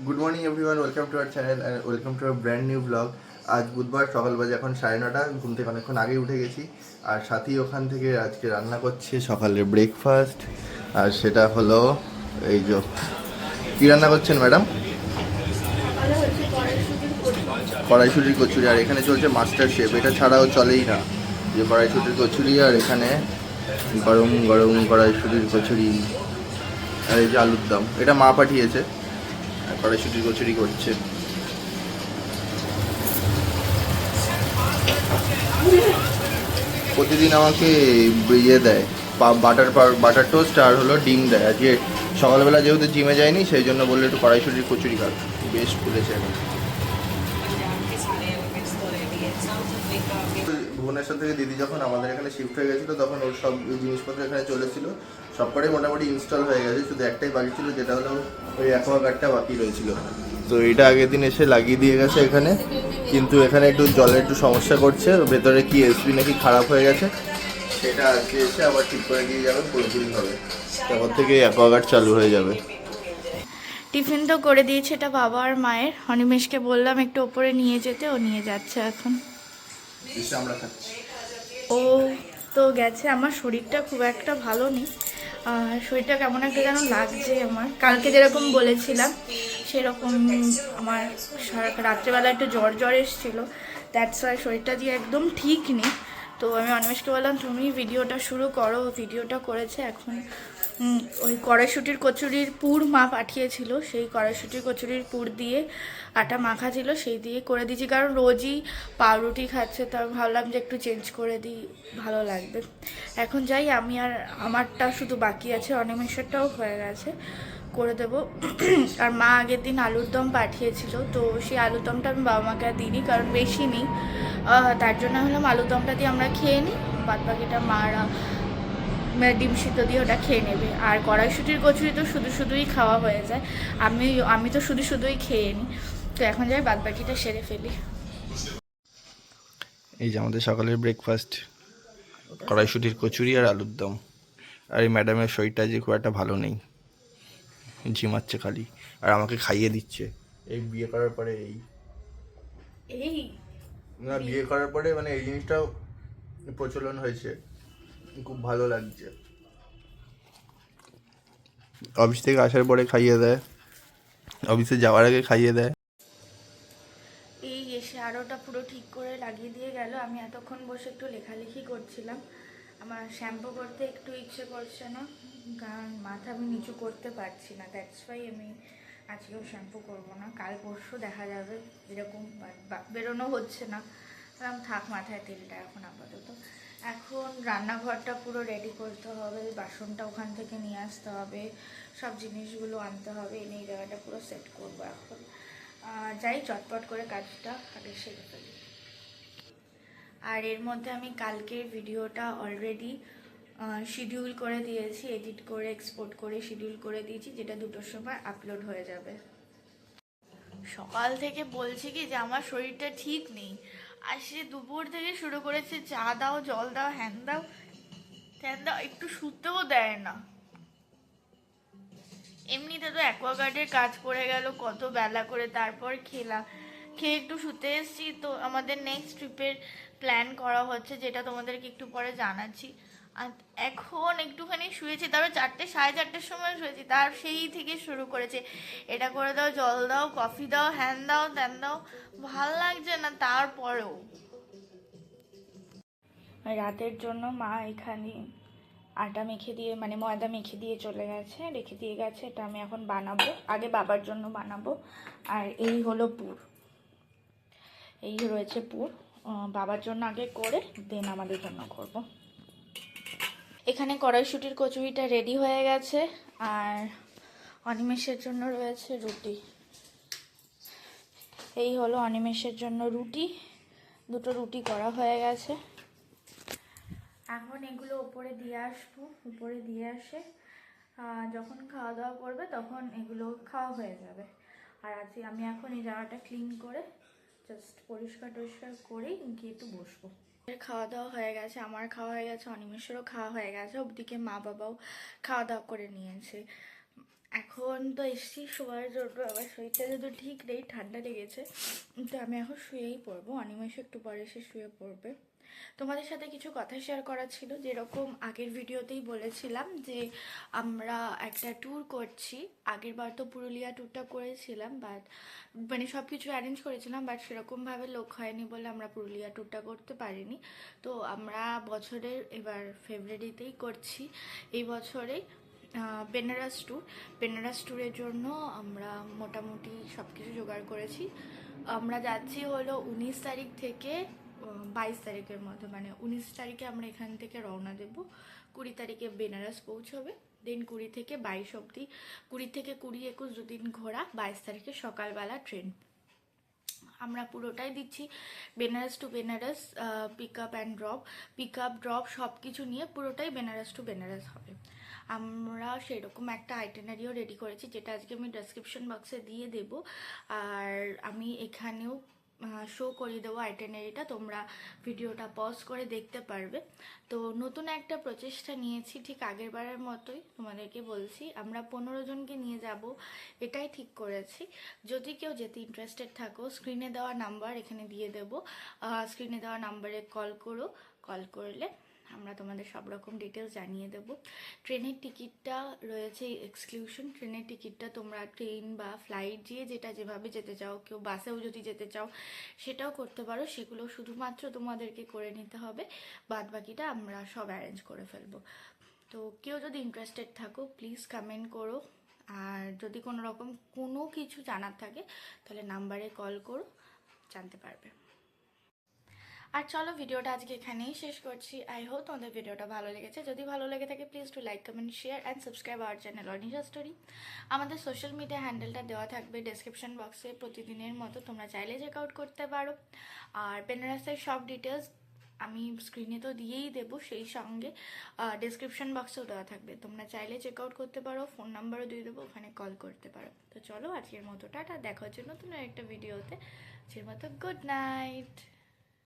Good morning everyone, welcome to our channel and welcome to our brand new blog. আজ বুধবার সকাল বাজে এখন 9:30। ঘুম থেকে অনেকক্ষণ আগেই উঠে গেছি। আর সাথী ওখান থেকে আজকে রান্না করছে সকালের ব্রেকফাস্ট। আর সেটা হলো এই যে, কী রান্না করছেন ম্যাডাম? কড়াইশুটির কচুরি। আর এখানে চলছে মাস্টার শেফ, এটা ছাড়াও চলেই না। যে কড়াইশুটির কচুরি, আর এখানে গরম গরম কড়াইশুটির কচুরি, আর এই যে আলুর দম, এটা মা পাঠিয়েছে। আর কড়াইশুটির কচুরি করছে। প্রতিদিন আমাকে ইয়ে দেয়, বাটার টোস্ট আর হলো ডিম দেয়। আজকে সকালবেলা যেহেতু জিমে যায়নি, সেই জন্য বললো একটু কড়াইশুটির কচুরি খাবে। বেশ ফুলেছে এখন। ভুবনেশ্বর থেকে দিদি যখন আমাদের এখানে শিফট হয়ে গেছিলো, তখন ওর সব জিনিসপত্র এখানে চলেছিল। সবকটাই মোটামুটি ইনস্টল হয়ে গেছে, শুধু একটাই বাকি ছিল, যেটা হলো ওই অ্যাকোয়াগার্ডটা বাকি রয়েছিল। তো এটা আগের দিন এসে লাগিয়ে দিয়ে গেছে এখানে, কিন্তু এখানে একটু জলের একটু সমস্যা করছে। ভেতরে কি এসপি নাকি খারাপ হয়ে গেছে, সেটা আজকে এসে আবার ঠিক করে দিয়ে যাবে পুরোপুরিভাবে। তারপর থেকে অ্যাকোয়াগার্ড চালু হয়ে যাবে। টিফিন তো করে দিয়েছে, এটা বাবা আর মায়ের। অনিমেষকে বললাম একটু ওপরে নিয়ে যেতে, ও নিয়ে যাচ্ছে এখন। আমরা খাচ্ছি। ও তো গেছে। আমার শরীরটা খুব একটা ভালো নেই, শরীরটা কেমন একটা যেন লাগছে আমার। কালকে যেরকম বলেছিলাম সেরকম আমার রাত্রেবেলা একটু জ্বর জ্বর এসেছিলো। দ্যাটস ওয়াই শরীরটা দিয়ে একদম ঠিক নেই। তো আমি অনিমেষকে বললাম তুমি ভিডিওটা শুরু করো। ভিডিওটা করেছে এখন। ওই কড়াইশুটির কচুরির পুর মা পাঠিয়েছিল, সেই কড়াইশুটির কচুরির পুর দিয়ে আটা মাখা ছিল, সেই দিয়ে করে দিয়েছি। কারণ রোজই পাউরুটি খাচ্ছে, তো আমি ভাবলাম যে একটু চেঞ্জ করে দিই, ভালো লাগবে। এখন যাই আমি, আর আমারটা শুধু বাকি আছে, অনিমেষেরটাও হয়ে গেছে, করে দেবো। আর মা আগের দিন আলুর দম পাঠিয়েছিল, তো সেই আলুর দমটা আমি বাবা মাকে আর দিইনি, কারণ বেশি নেই। তার জন্য হলাম আলুর দমটা দিয়ে আমরা খেয়ে নিই, বাদ বাকিটা মারা ডিম সিদ্ধ দিয়ে ওটা খেয়ে নেবে। আর কড়াইশুটির কচুরি তো শুধু শুধুই খাওয়া হয়ে যায়, আমি তো শুধু শুধুই খেয়ে নিই। তো এখন যাই বাদ বাকিটা সেরে ফেলি। এই যে আমাদের সকালের ব্রেকফাস্ট, কড়াইশুটির কচুরি আর আলুর দম। আর এই ম্যাডামের শরীরটা যে খুব একটা ভালো নেই, ঝিমাচ্ছে খালি, আর আমাকে খাইয়ে দিচ্ছে। এই বিয়ে করার পরে এই না, বিয়ে করার পরে মানে এই জিনিসটাও প্রচলন হয়েছে, খুব ভালো লাগছে। অফিস থেকে আসার পরে খাইয়ে দেয়, অফিসে যাওয়ার আগে খাইয়ে দেয়। এই এসে আরোটা পুরো ঠিক করে লাগিয়ে দিয়ে গেল। আমি এতক্ষণ বসে একটু লেখালেখি করছিলাম। আমার শ্যাম্পু করতে একটু ইচ্ছে করছে না, কারণ মাথা আমি নিচু করতে পারছি না। দ্যাটস ওয়াই আমি আজকেও শ্যাম্পু করবো না, কাল পরশু দেখা যাবে। যেরকম বেরোনো হচ্ছে না, থাক মাথায় তেলটা এখন আপাতত। এখন রান্নাঘরটা পুরো রেডি করতে হবে, বাসনটা ওখান থেকে নিয়ে আসতে হবে, সব জিনিসগুলো আনতে হবে, এনে এই জায়গাটা পুরো সেট করবো এখন। যাই চটপট করে কাজটা আগে সেরে ফেলি। আর এর মধ্যে আমি কালকের ভিডিওটা অলরেডি শিডিউল করে দিয়েছি, এডিট করে এক্সপোর্ট করে শিডিউল করে দিয়েছি, যেটা 2টোর সময় আপলোড হয়ে যাবে। সকাল থেকে বলছি কি যে আমার শরীরটা ঠিক নেই, আর সে দুপুর থেকে শুরু করেছে চা দাও, জল দাও, হ্যান দাও ত্যান দাও, একটু শুতেও দেয় না। এমনিতে তো অ্যাকোয়াগার্ডের কাজ পড়ে গেল কত বেলা করে, তারপর খেয়ে একটু শুতে এসেছি। তো আমাদের নেক্সট ট্রিপের প্ল্যান করা হচ্ছে, যেটা তোমাদেরকে একটু পরে জানাচ্ছি। আর এখন একটুখানি শুয়েছি, তারপর 4টে 4:30টার সময় শুয়েছি, তার সেই থেকে শুরু করেছে এটা করে দাও, জল দাও, কফি দাও, হ্যান দাও ত্যান দাও, ভাল লাগছে না। তারপরেও রাতের জন্য মা এখানে আটা মেখে দিয়ে, মানে ময়দা মেখে দিয়ে চলে গেছে, রেখে দিয়ে গেছে। এটা আমি এখন বানাবো, আগে বাবার জন্য বানাবো। আর এই হলো পুর, এই রয়েছে পুর, বাবার জন্য আগে করে দেন আমাদের জন্য করব। এখানে কড়াইশুটির কচুরিটা রেডি হয়ে গেছে, আর অনিমেষের জন্য রয়েছে রুটি। এই হলো অনিমেষের জন্য রুটি, 2টো রুটি করা হয়ে গেছে। এখন এগুলো উপরে দিয়ে আসবো, উপরে দিয়ে আসে যখন খাওয়া দাওয়া করবে তখন এগুলো খাওয়া হয়ে যাবে। আর আজকে আমি এখন এই জায়গাটা ক্লিন করে জাস্ট পরিষ্কার টরিষ্কার করেই গিয়ে একটু বসবো। খাওয়া দাওয়া হয়ে গেছে, আমার খাওয়া হয়ে গেছে, অনিমেষেরও খাওয়া হয়ে গেছে, ওদিকে মা বাবাও খাওয়া দাওয়া করে নিয়েছে। এখন তো এসছি শোয়ার জন্য, আবার শরীরটা যদি ঠিক নেই, ঠান্ডা লেগেছে, তো আমি এখন শুয়েই পড়বো। অনিমেষ একটু পরে এসে শুয়ে পড়বে। তোমাদের সাথে কিছু কথা শেয়ার করা ছিল, যেরকম আগের ভিডিওতেই বলেছিলাম যে আমরা একটা ট্যুর করছি। আগের বার তো পুরুলিয়া ট্যুরটা করেছিলাম, বাট মানে সব কিছু অ্যারেঞ্জ করেছিলাম, বাট সেরকমভাবে লোক হয়নি বলে আমরা পুরুলিয়া ট্যুরটা করতে পারিনি। তো আমরা বছরের এবার ফেব্রুয়ারিতেই করছি, এই বছরেই বেনারস ট্যুরের জন্য আমরা মোটামুটি সব কিছু জোগাড় করেছি। আমরা যাচ্ছি হলো 19 তারিখ থেকে 22 তারিখের মধ্যে, মানে 19 তারিখে আমরা এখান থেকে রওনা দেব, 20 তারিখে বেনারস পৌঁছবে, দেন 20 থেকে 22 অবধি, 20 থেকে 20, 21 দুদিন ঘোরা, 22 তারিখে সকালবেলা ট্রেন। আমরা পুরোটাই দিচ্ছি Benaras to Benaras, pick up drop সব কিছু নিয়ে পুরোটাই বেনারস টু বেনারস হবে। আমরা সেরকম একটা আইটেনারিও রেডি করেছি, যেটা আজকে আমি ডেসক্রিপশন বক্সে দিয়ে দেব, আর আমি এখানেও শো করিয়ে দেবো আইটেনারিটা, তোমরা ভিডিওটা পজ করে দেখতে পারবে। তো নতুন একটা প্রচেষ্টা নিয়েছি, ঠিক আগের বারের মতোই তোমাদেরকে বলছি, আমরা 15 জনকে নিয়ে যাব, এটাই ঠিক করেছি। যদি কেউ যেতে ইন্টারেস্টেড থাকো, স্ক্রিনে দেওয়া নাম্বার এখানে দিয়ে দেবো, স্ক্রিনে দেওয়া নাম্বারে কল করো, কল করলে আমরা তোমাদের সব রকম ডিটেলস জানিয়ে দেব। ট্রেনের টিকিটটা রয়েছে এক্সক্লুশন, ট্রেনের টিকিটটা তোমরা ট্রেন বা ফ্লাইট দিয়ে যেভাবে যেতে চাও, কেউ বাসেও যদি যেতে চাও সেটাও করতে পারো, সেগুলো শুধুমাত্র তোমাদেরকে করে নিতে হবে, বাদ বাকিটা আমরা সব অ্যারেঞ্জ করে ফেলবো। তো কেউ যদি ইন্টারেস্টেড থাকো প্লিজ কমেন্ট করো, আর যদি কোনো রকম কোনো কিছু জানার থাকে তাহলে নাম্বারে কল করো, জানতে পারবে। আর চলো ভিডিওটা আজকে এখানেই শেষ করছি। আই হোপ তোমাদের ভিডিওটা ভালো লেগেছে। যদি ভালো লেগে থাকে please to like, comment, share and subscribe our channel Anisha story. আমাদের সোশ্যাল মিডিয়া হ্যান্ডেলটা দেওয়া থাকবে ডেসক্রিপশন বক্সে, প্রতিদিনের মতো তোমরা চাইলে চেক আউট করতে পারো। আর বেনারসের সব ডিটেলস আমি স্ক্রিনে তো দিয়েই দেবো, সেই সঙ্গে ডেসক্রিপশন বক্সেও দেওয়া থাকবে, তোমরা চাইলে চেক আউট করতে পারো, ফোন নাম্বারও দিয়ে দেবো, ওখানে কল করতে পারো। তো চলো আজকের মতো টাটা, দেখা হচ্ছে নতুন একটা ভিডিওতে, আজকের মতো গুড নাইট।